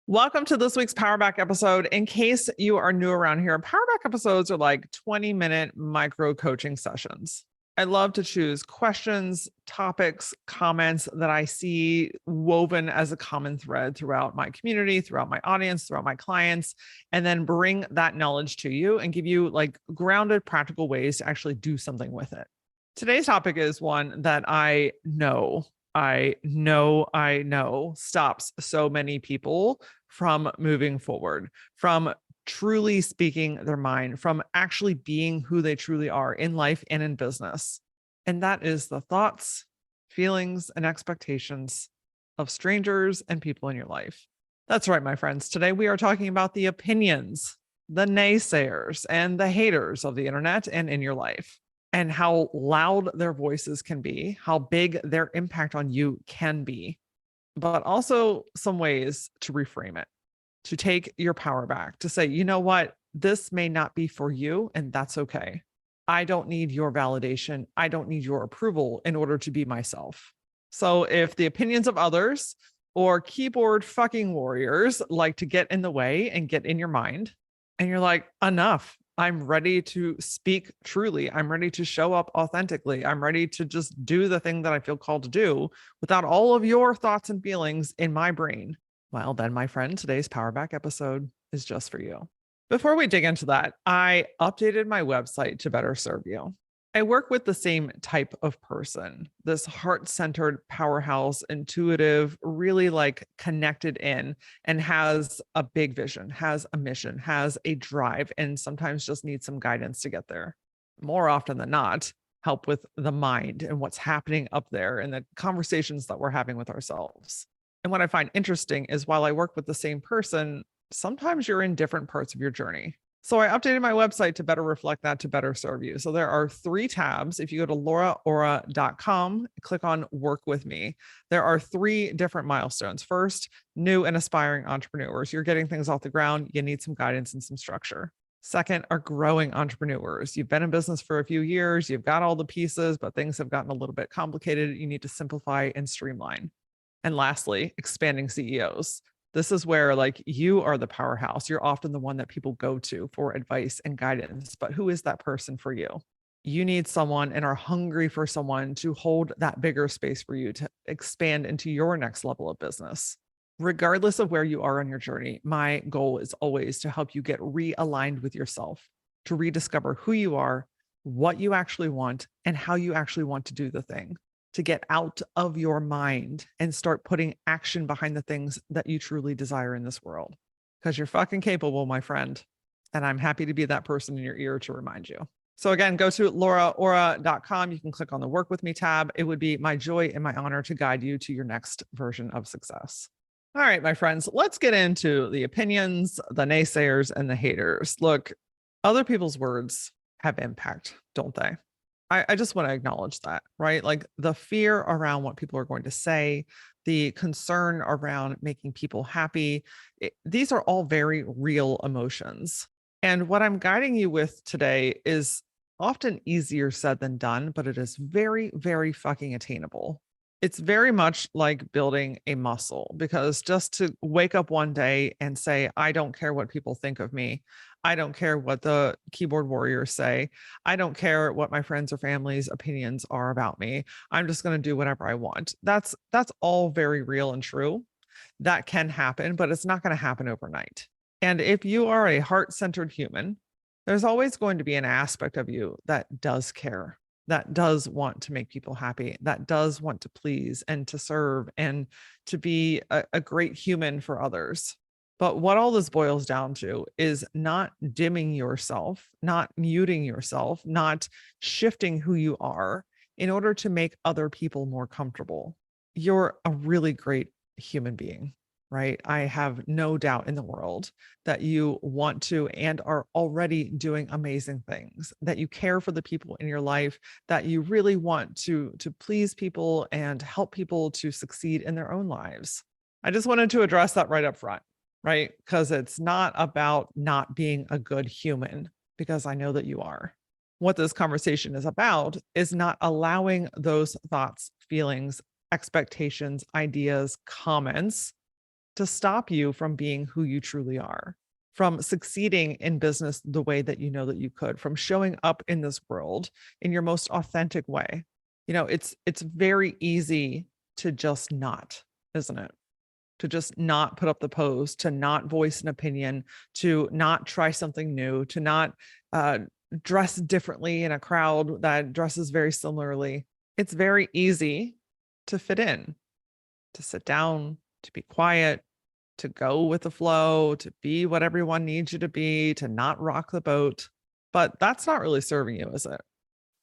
Welcome to this week's Powerback episode. In case you are new around here, Powerback episodes are like 20-minute micro coaching sessions. I love to choose questions, topics, comments that I see woven as a common thread throughout my community, throughout my audience, throughout my clients, and then bring that knowledge to you and give you like grounded, practical ways to actually do something with it. Today's topic is one that I know stops so many people from moving forward, from truly speaking their mind, from actually being who they truly are in life and in business. And that is the thoughts, feelings, and expectations of strangers and people in your life. That's right, my friends. Today we are talking about the opinions, the naysayers, and the haters of the internet and in your life, and how loud their voices can be, how big their impact on you can be, but also some ways to reframe it, to take your power back, to say, you know what, this may not be for you, and that's okay. I don't need your validation. I don't need your approval in order to be myself. So if the opinions of others or keyboard fucking warriors like to get in the way and get in your mind, and you're like, enough. I'm ready to speak truly. I'm ready to show up authentically. I'm ready to just do the thing that I feel called to do without all of your thoughts and feelings in my brain. Well, then, my friend, today's Powerback episode is just for you. Before we dig into that, I updated my website to better serve you. I work with the same type of person, this heart-centered powerhouse, intuitive, really like connected in, and has a big vision, has a mission, has a drive, and sometimes just needs some guidance to get there. More often than not, help with the mind and what's happening up there and the conversations that we're having with ourselves. And what I find interesting is while I work with the same person, sometimes you're in different parts of your journey. So I updated my website to better reflect that, to better serve you. So there are 3 tabs. If you go to LauraAura.com, click on Work With Me. There are 3 different milestones. First, new and aspiring entrepreneurs. You're getting things off the ground. You need some guidance and some structure. Second are growing entrepreneurs. You've been in business for a few years. You've got all the pieces, but things have gotten a little bit complicated. You need to simplify and streamline. And lastly, expanding CEOs. This is where like you are the powerhouse. You're often the one that people go to for advice and guidance, but who is that person for you? You need someone and are hungry for someone to hold that bigger space for you to expand into your next level of business. Regardless of where you are on your journey, my goal is always to help you get realigned with yourself, to rediscover who you are, what you actually want, and how you actually want to do the thing. To get out of your mind and start putting action behind the things that you truly desire in this world. Because you're fucking capable, my friend. And I'm happy to be that person in your ear to remind you. So again, go to LauraAura.com. You can click on the Work With Me tab. It would be my joy and my honor to guide you to your next version of success. All right, my friends, let's get into the opinions, the naysayers, and the haters. Look, other people's words have impact, don't they? I just want to acknowledge that, right? Like the fear around what people are going to say, the concern around making people happy. These are all very real emotions. And what I'm guiding you with today is often easier said than done, but it is very, very fucking attainable. It's very much like building a muscle, because just to wake up one day and say, I don't care what people think of me. I don't care what the keyboard warriors say. I don't care what my friends or family's opinions are about me. I'm just going to do whatever I want. That's all very real and true. That can happen, but it's not going to happen overnight. And if you are a heart-centered human, there's always going to be an aspect of you that does care, that does want to make people happy, that does want to please and to serve and to be a great human for others. But what all this boils down to is not dimming yourself, not muting yourself, not shifting who you are in order to make other people more comfortable. You're a really great human being, right? I have no doubt in the world that you want to and are already doing amazing things, that you care for the people in your life, that you really want to please people and help people to succeed in their own lives. I just wanted to address that right up front. Right? Because it's not about not being a good human, because I know that you are. What this conversation is about is not allowing those thoughts, feelings, expectations, ideas, comments to stop you from being who you truly are, from succeeding in business the way that you know that you could, from showing up in this world in your most authentic way. It's very easy to just not, isn't it? To just not put up the post, to not voice an opinion, to not try something new, to not dress differently in a crowd that dresses very similarly. It's very easy to fit in, to sit down, to be quiet, to go with the flow, to be what everyone needs you to be, to not rock the boat. But that's not really serving you, is it?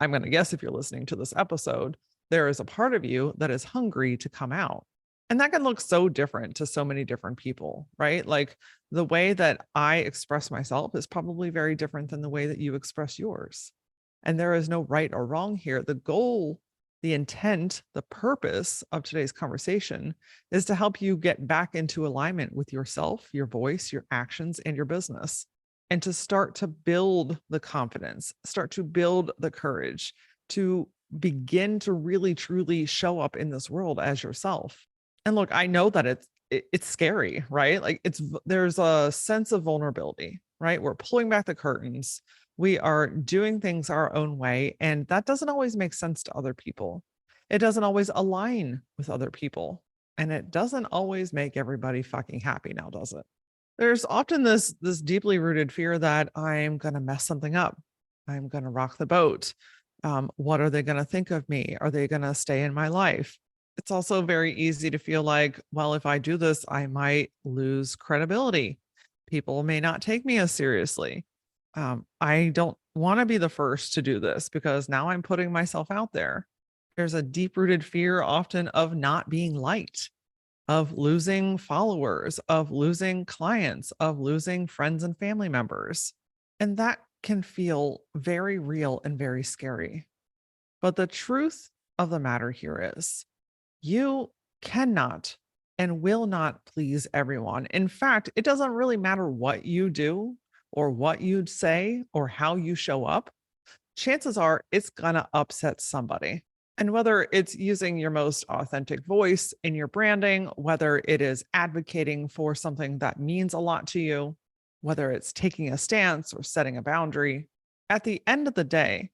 I'm going to guess if you're listening to this episode, there is a part of you that is hungry to come out. And that can look so different to so many different people, right? Like the way that I express myself is probably very different than the way that you express yours. And there is no right or wrong here. The goal, the intent, the purpose of today's conversation is to help you get back into alignment with yourself, your voice, your actions, and your business, and to start to build the confidence, start to build the courage to begin to really, truly show up in this world as yourself. And look, I know that it's scary, right? Like there's a sense of vulnerability, right? We're pulling back the curtains. We are doing things our own way. And that doesn't always make sense to other people. It doesn't always align with other people. And it doesn't always make everybody fucking happy now, does it? There's often this deeply rooted fear that I'm going to mess something up. I'm going to rock the boat. What are they going to think of me? Are they going to stay in my life? It's also very easy to feel like, well, if I do this, I might lose credibility. People may not take me as seriously. I don't want to be the first to do this because now I'm putting myself out there. There's a deep-rooted fear often of not being liked, of losing followers, of losing clients, of losing friends and family members. And that can feel very real and very scary. But the truth of the matter here is, you cannot and will not please everyone. In fact, it doesn't really matter what you do or what you'd say or how you show up. Chances are it's going to upset somebody. And whether it's using your most authentic voice in your branding, whether it is advocating for something that means a lot to you, whether it's taking a stance or setting a boundary, at the end of the day,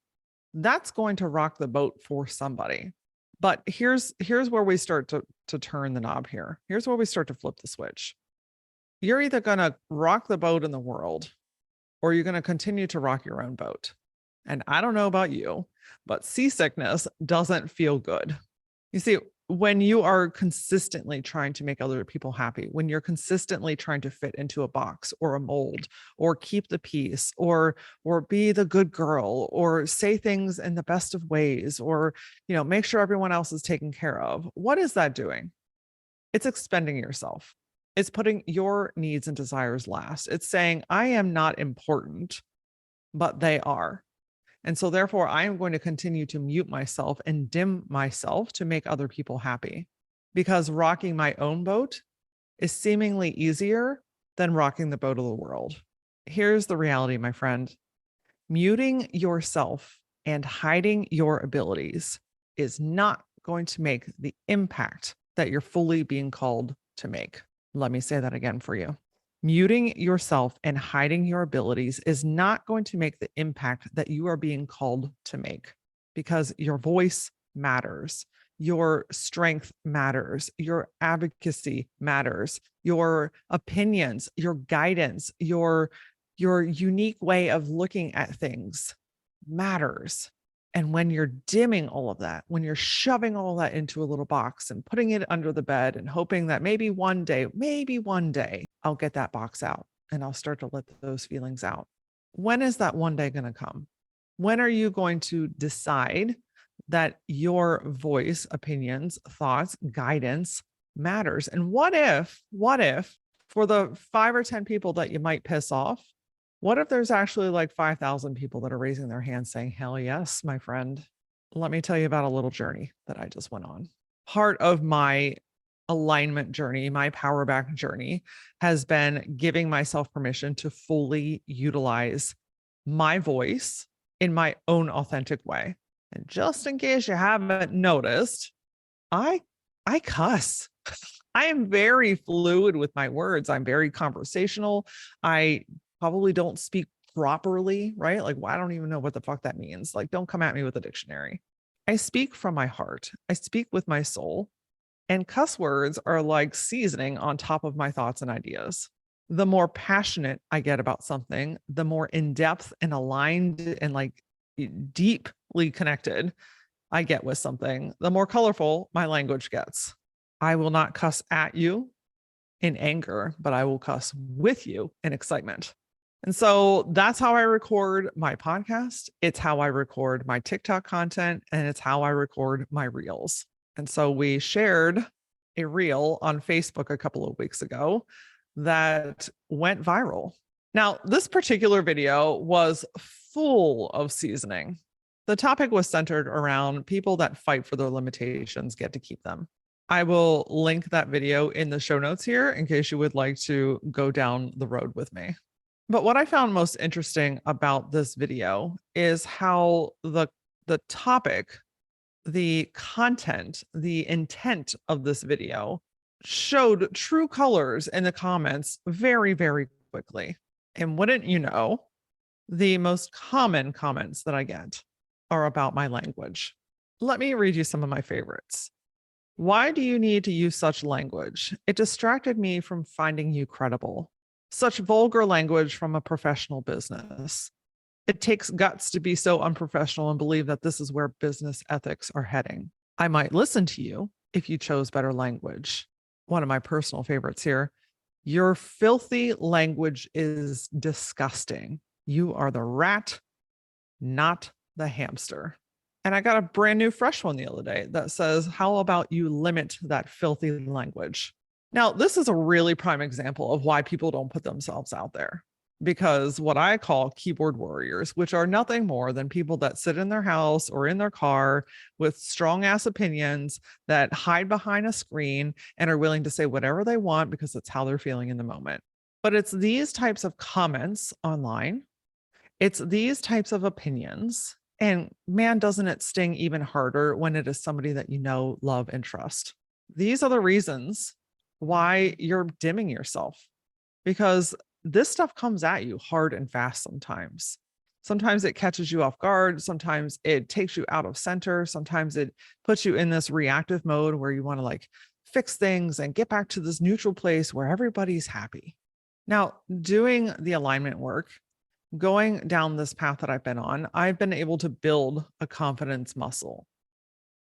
that's going to rock the boat for somebody. But here's where we start to turn the knob here. Here's where we start to flip the switch. You're either going to rock the boat in the world or you're going to continue to rock your own boat. And I don't know about you, but seasickness doesn't feel good. You see, when you are consistently trying to make other people happy, when you're consistently trying to fit into a box or a mold or keep the peace or be the good girl or say things in the best of ways or, make sure everyone else is taken care of, what is that doing? It's expending yourself. It's putting your needs and desires last. It's saying, I am not important, but they are. And so therefore, I am going to continue to mute myself and dim myself to make other people happy, because rocking my own boat is seemingly easier than rocking the boat of the world. Here's the reality, my friend. Muting yourself and hiding your abilities is not going to make the impact that you're fully being called to make. Let me say that again for you. Muting yourself and hiding your abilities is not going to make the impact that you are being called to make, because your voice matters. Your strength matters. Your advocacy matters. Your opinions, your guidance, your unique way of looking at things matters. And when you're dimming all of that, when you're shoving all that into a little box and putting it under the bed and hoping that maybe one day, I'll get that box out and I'll start to let those feelings out. When is that one day going to come? When are you going to decide that your voice, opinions, thoughts, guidance matters? And what if for the 5 or 10 people that you might piss off, what if there's actually like 5,000 people that are raising their hands saying, hell yes, my friend? Let me tell you about a little journey that I just went on. Part of my alignment journey, my Powerback journey, has been giving myself permission to fully utilize my voice in my own authentic way. And just in case you haven't noticed, I cuss. I am very fluid with my words. I'm very conversational. I probably don't speak properly, right? Like, well, I don't even know what the fuck that means. Like, don't come at me with a dictionary. I speak from my heart. I speak with my soul. And cuss words are like seasoning on top of my thoughts and ideas. The more passionate I get about something, the more in depth and aligned and like deeply connected I get with something, the more colorful my language gets. I will not cuss at you in anger, but I will cuss with you in excitement. And so that's how I record my podcast. It's how I record my TikTok content, and it's how I record my reels. And so we shared a reel on Facebook a couple of weeks ago that went viral. Now, this particular video was full of seasoning. The topic was centered around people that fight for their limitations get to keep them. I will link that video in the show notes here in case you would like to go down the road with me. But what I found most interesting about this video is how the topic, the content, the intent of this video showed true colors in the comments very, very quickly. And wouldn't you know, the most common comments that I get are about my language. Let me read you some of my favorites. Why do you need to use such language? It distracted me from finding you credible. Such vulgar language from a professional business. It takes guts to be so unprofessional and believe that this is where business ethics are heading. I might listen to you if you chose better language. One of my personal favorites here. Your filthy language is disgusting. You are the rat, not the hamster. And I got a brand new fresh one the other day that says, how about you limit that filthy language? Now, this is a really prime example of why people don't put themselves out there. Because what I call keyboard warriors, which are nothing more than people that sit in their house or in their car with strong ass opinions that hide behind a screen and are willing to say whatever they want because it's how they're feeling in the moment. But it's these types of comments online. It's these types of opinions. And man, doesn't it sting even harder when it is somebody that you know, love, and trust. These are the reasons why you're dimming yourself, because this stuff comes at you hard and fast sometimes. Sometimes it catches you off guard. Sometimes it takes you out of center. Sometimes it puts you in this reactive mode where you want to like fix things and get back to this neutral place where everybody's happy. Now, doing the alignment work, going down this path that I've been on, I've been able to build a confidence muscle.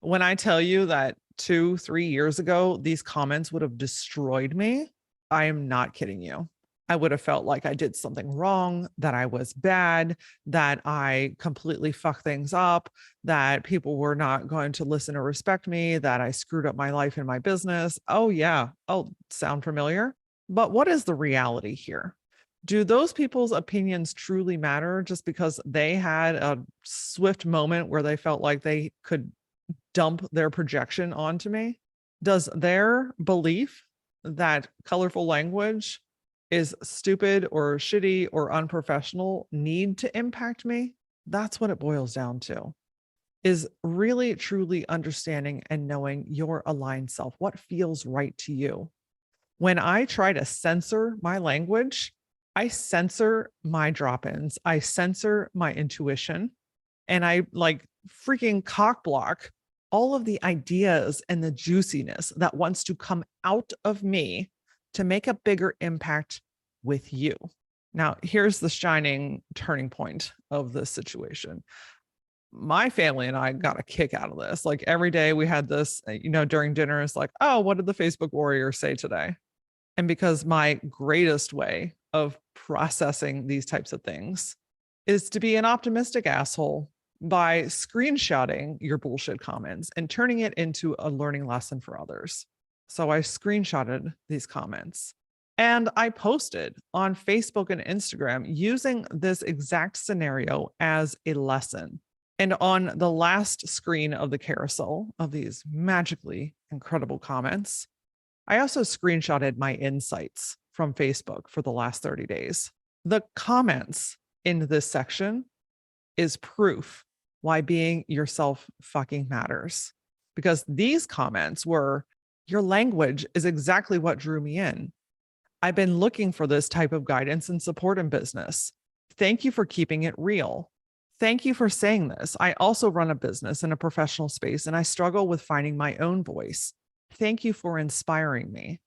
When I tell you that 2-3 years ago, these comments would have destroyed me, I am not kidding you. I would have felt like I did something wrong, that I was bad, that I completely fucked things up, that people were not going to listen or respect me, that I screwed up my life and my business. Oh, yeah. Oh, sound familiar? But what is the reality here? Do those people's opinions truly matter just because they had a swift moment where they felt like they could dump their projection onto me? Does their belief that colorful language is stupid or shitty or unprofessional need to impact me? That's what it boils down to, is really truly understanding and knowing your aligned self, what feels right to you. When I try to censor my language, I censor my drop-ins, I censor my intuition, and I like freaking cock block all of the ideas and the juiciness that wants to come out of me to make a bigger impact with you. Now, here's the shining turning point of this situation. My family and I got a kick out of this. Like every day we had this, during dinner, it's like, oh, what did the Facebook warrior say today? And because my greatest way of processing these types of things is to be an optimistic asshole by screenshotting your bullshit comments and turning it into a learning lesson for others. So I screenshotted these comments and I posted on Facebook and Instagram using this exact scenario as a lesson. And on the last screen of the carousel of these magically incredible comments, I also screenshotted my insights from Facebook for the last 30 days. The comments in this section is proof why being yourself fucking matters. Because these comments were, Your language is exactly what drew me in. I've been looking for this type of guidance and support in business. Thank you for keeping it real. Thank you for saying this. I also run a business in a professional space and I struggle with finding my own voice. Thank you for inspiring me.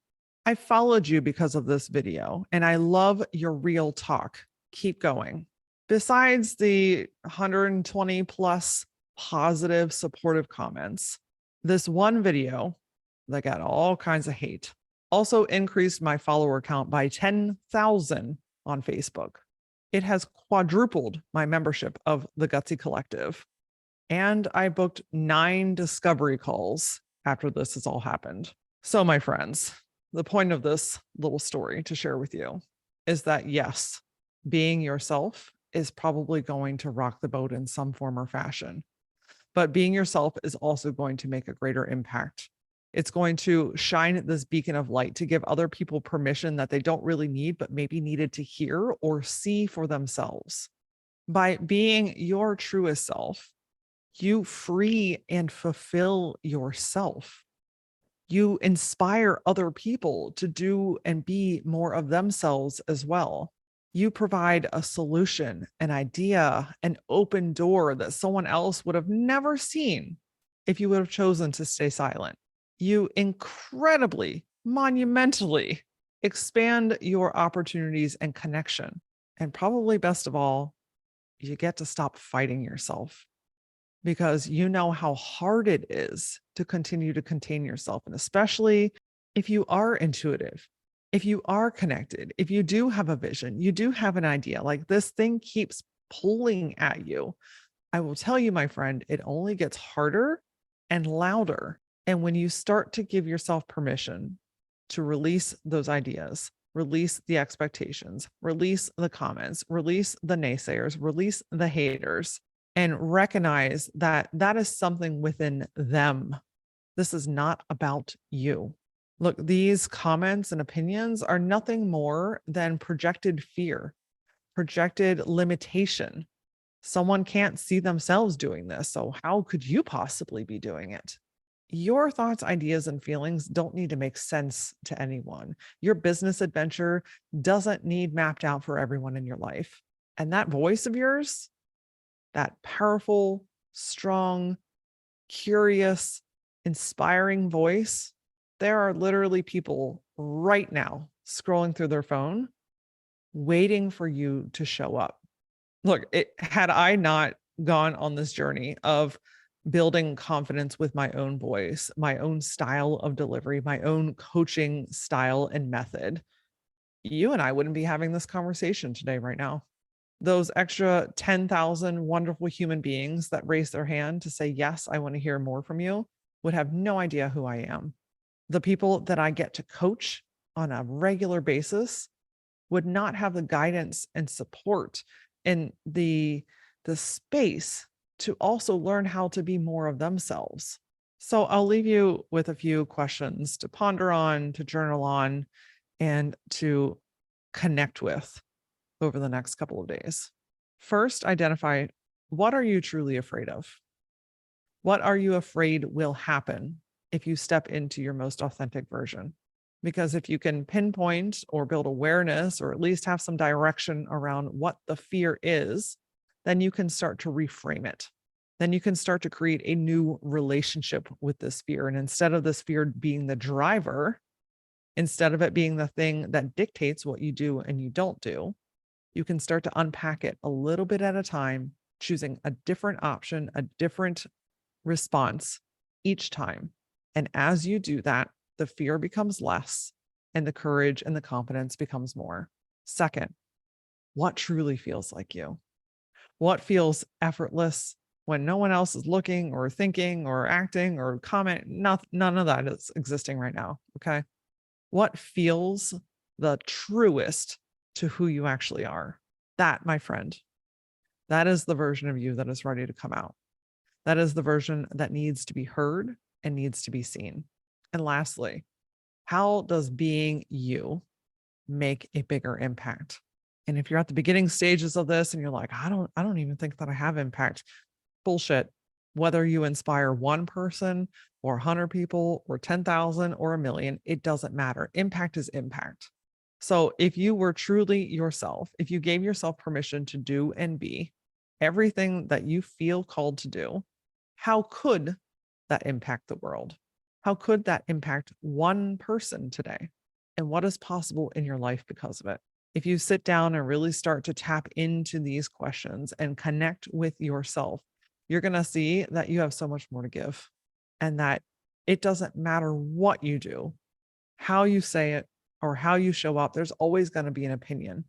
I followed you because of this video and I love your real talk. Keep going. Besides the 120 plus positive, supportive comments, this one video that got all kinds of hate also increased my follower count by 10,000 on Facebook. It has quadrupled my membership of the Gutsy Collective. And I booked 9 discovery calls after this has all happened. So, my friends, the point of this little story to share with you is that yes, being yourself is probably going to rock the boat in some form or fashion. But being yourself is also going to make a greater impact. It's going to shine this beacon of light to give other people permission that they don't really need, but maybe needed to hear or see for themselves. By being your truest self, you free and fulfill yourself. You inspire other people to do and be more of themselves as well. You provide a solution, an idea, an open door that someone else would have never seen if you would have chosen to stay silent. You incredibly, monumentally expand your opportunities and connection. And probably best of all, you get to stop fighting yourself because you know how hard it is to continue to contain yourself. And especially if you are intuitive, if you are connected, if you do have a vision, you do have an idea, like this thing keeps pulling at you. I will tell you, my friend, it only gets harder and louder. And when you start to give yourself permission to release those ideas, release the expectations, release the comments, release the naysayers, release the haters, and recognize that that is something within them. This is not about you. Look, these comments and opinions are nothing more than projected fear, projected limitation. Someone can't see themselves doing this, so how could you possibly be doing it? Your thoughts, ideas, and feelings don't need to make sense to anyone. Your business adventure doesn't need mapped out for everyone in your life. And that voice of yours, that powerful, strong, curious, inspiring voice, there are literally people right now scrolling through their phone, waiting for you to show up. Look, had I not gone on this journey of building confidence with my own voice, my own style of delivery, my own coaching style and method, you and I wouldn't be having this conversation today, right now. Those extra 10,000 wonderful human beings that raise their hand to say, yes, I want to hear more from you, would have no idea who I am. The people that I get to coach on a regular basis would not have the guidance and support and the space to also learn how to be more of themselves. So I'll leave you with a few questions to ponder on, to journal on, and to connect with over the next couple of days. First, identify, what are you truly afraid of? What are you afraid will happen if you step into your most authentic version? Because if you can pinpoint or build awareness, or at least have some direction around what the fear is, then you can start to reframe it. Then you can start to create a new relationship with this fear. And instead of this fear being the driver, instead of it being the thing that dictates what you do and you don't do, you can start to unpack it a little bit at a time, choosing a different option, a different response each time. And as you do that, the fear becomes less and the courage and the confidence becomes more. Second, what truly feels like you? What feels effortless when no one else is looking or thinking or acting or comment? None of that is existing right now. Okay. What feels the truest to who you actually are? That, my friend, that is the version of you that is ready to come out. That is the version that needs to be heard and needs to be seen. And lastly, how does being you make a bigger impact? And if you're at the beginning stages of this and you're like, I don't even think that I have impact, bullshit. Whether you inspire one person or 100 people or 10,000 or a million, it doesn't matter. Impact is impact. So if you were truly yourself, if you gave yourself permission to do and be everything that you feel called to do, how could that impact the world? How could that impact one person today? And what is possible in your life because of it? If you sit down and really start to tap into these questions and connect with yourself, you're going to see that you have so much more to give and that it doesn't matter what you do, how you say it, or how you show up. There's always going to be an opinion.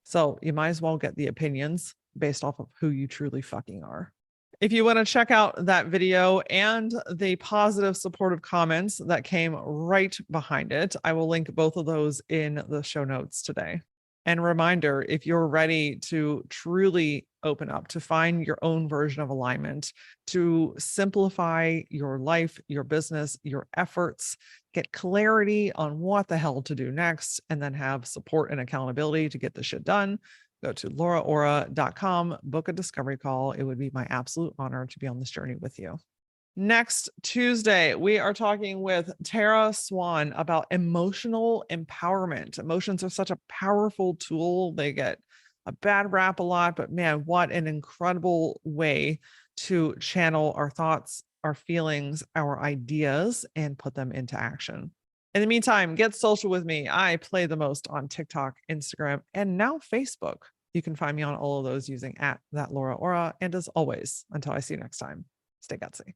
So you might as well get the opinions based off of who you truly fucking are. If you want to check out that video and the positive supportive comments that came right behind it, I will link both of those in the show notes today. And reminder, if you're ready to truly open up, to find your own version of alignment, to simplify your life, your business, your efforts, get clarity on what the hell to do next, and then have support and accountability to get the shit done, go to LauraAura.com, book a discovery call. It would be my absolute honor to be on this journey with you. Next Tuesday, we are talking with Tara Swan about emotional empowerment. Emotions are such a powerful tool. They get a bad rap a lot, but man, what an incredible way to channel our thoughts, our feelings, our ideas, and put them into action. In the meantime, get social with me. I play the most on TikTok, Instagram, and now Facebook. You can find me on all of those using @thatLauraAura. And as always, until I see you next time, stay gutsy.